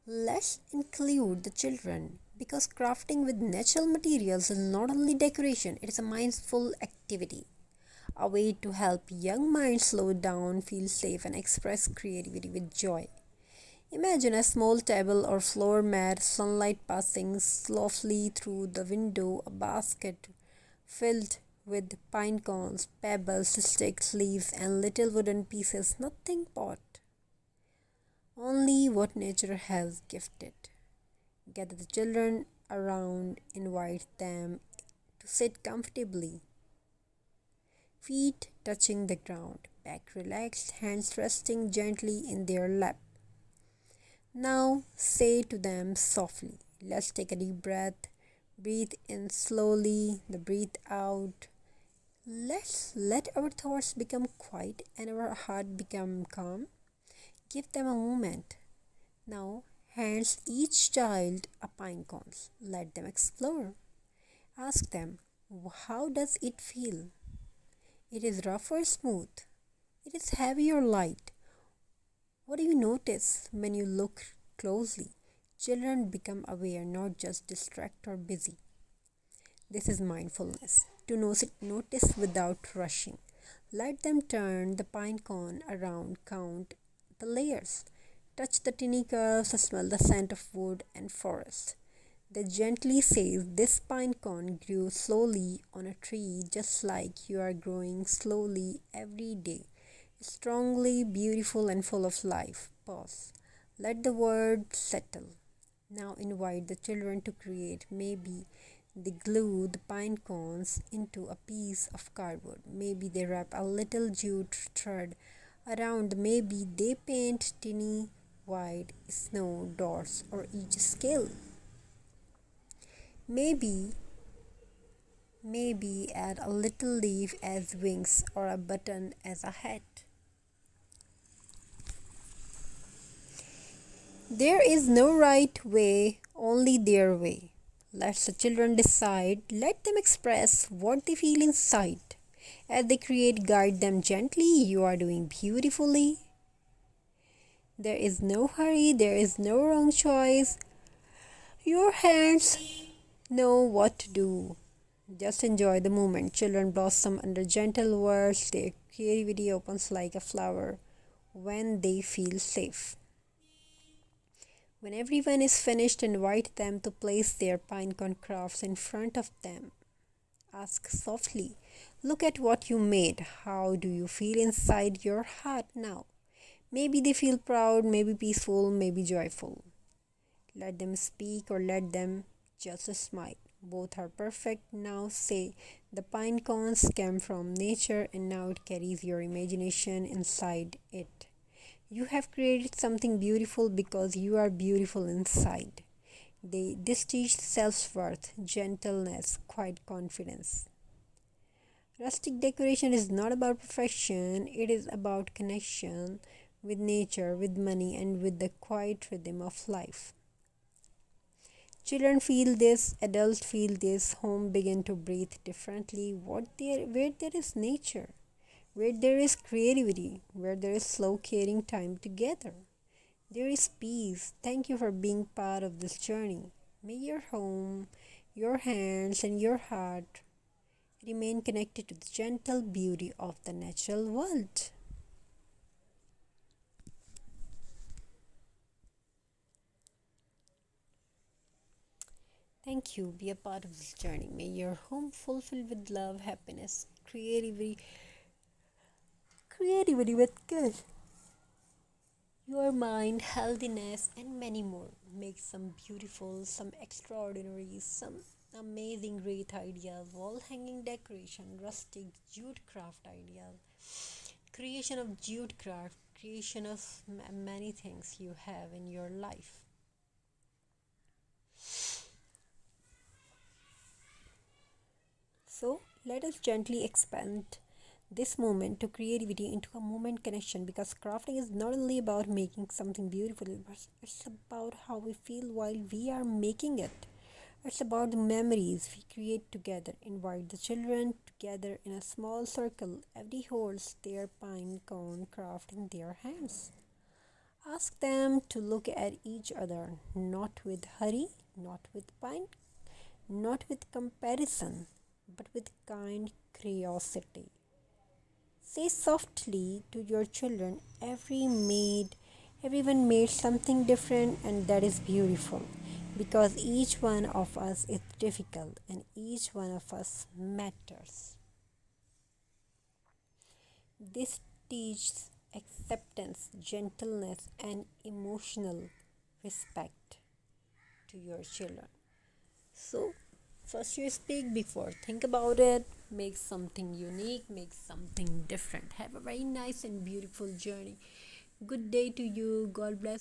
Let's include the children because crafting with natural materials is not only decoration, it is a mindful activity, a way to help young minds slow down, feel safe, and express creativity with joy. Imagine a small table or floor mat, sunlight passing softly through the window, a basket filled with pine cones, pebbles, sticks, leaves, and little wooden pieces. Nothing bought, only what nature has gifted. Gather the children around, invite them to sit comfortably, feet touching the ground, back relaxed, hands resting gently in their lap. Now say to them softly, let's take a deep breath. Breathe in slowly, the breathe out. Let's let our thoughts become quiet and our heart become calm. Give them a moment. Now hands each child a pine cones. Let them explore. Ask them, how does it feel? It is rough or smooth? It is heavy or light? What do you notice when you look closely? Children become aware, not just distract or busy. This is mindfulness. To notice without rushing. Let them turn the pine cone around, count the layers, touch the tiny curves, smell the scent of wood and forest. They gently says this pine cone grew slowly on a tree just like you are growing slowly every day. Strongly, beautiful and full of life. Pause. Let the word settle. Now invite the children to create. Maybe they glue the pine cones into a piece of cardboard. Maybe they wrap a little jute thread around. Maybe they paint tiny white snow dots or each scale. Maybe add a little leaf as wings or a button as a hat. There is no right way, only their way. Let the children decide, let them express what they feel inside. As they create, guide them gently. You are doing beautifully. There is no hurry, there is no wrong choice. Your hands know what to do. Just enjoy the moment. Children blossom under gentle words. Their creativity opens like a flower when they feel safe. When everyone is finished, invite them to place their pinecone crafts in front of them. Ask softly, look at what you made. How do you feel inside your heart now? Maybe they feel proud, maybe peaceful, maybe joyful. Let them speak or let them just smile. Both are perfect. Now say, the pine cones came from nature and now it carries your imagination inside it. You have created something beautiful because you are beautiful inside. This teaches self-worth, gentleness, quiet confidence. Rustic decoration is not about perfection, it is about connection with nature, with money, and with the quiet rhythm of life. Children feel this, adults feel this, home begin to breathe differently. Where there is nature, where there is creativity, where there is slow caring time together, there is peace. Thank you for being part of this journey. May your home, your hands, and your heart remain connected to the gentle beauty of the natural world. Thank you. Be a part of this journey. May your home fulfilled with love, happiness, creativity with good. Your mind, healthiness, and many more. Make some beautiful, some extraordinary, some amazing, great ideas, wall hanging decoration, rustic jute craft ideas, creation of jute craft, creation of many things you have in your life. So, let us gently expand this moment to creativity into a moment connection because crafting is not only about making something beautiful, but it's about how we feel while we are making it. It's about the memories we create together. Invite the children together in a small circle. Every holds their pine cone craft in their hands. Ask them to look at each other, not with hurry, not with pine, not with comparison, but with kind curiosity. Say softly to your children, everyone made something different, and that is beautiful because each one of us is difficult and each one of us matters. This teaches acceptance, gentleness, and emotional respect to your children. So, first you speak before think about it, make something unique, make something different. Have a very nice and beautiful journey. Good day to you. God bless.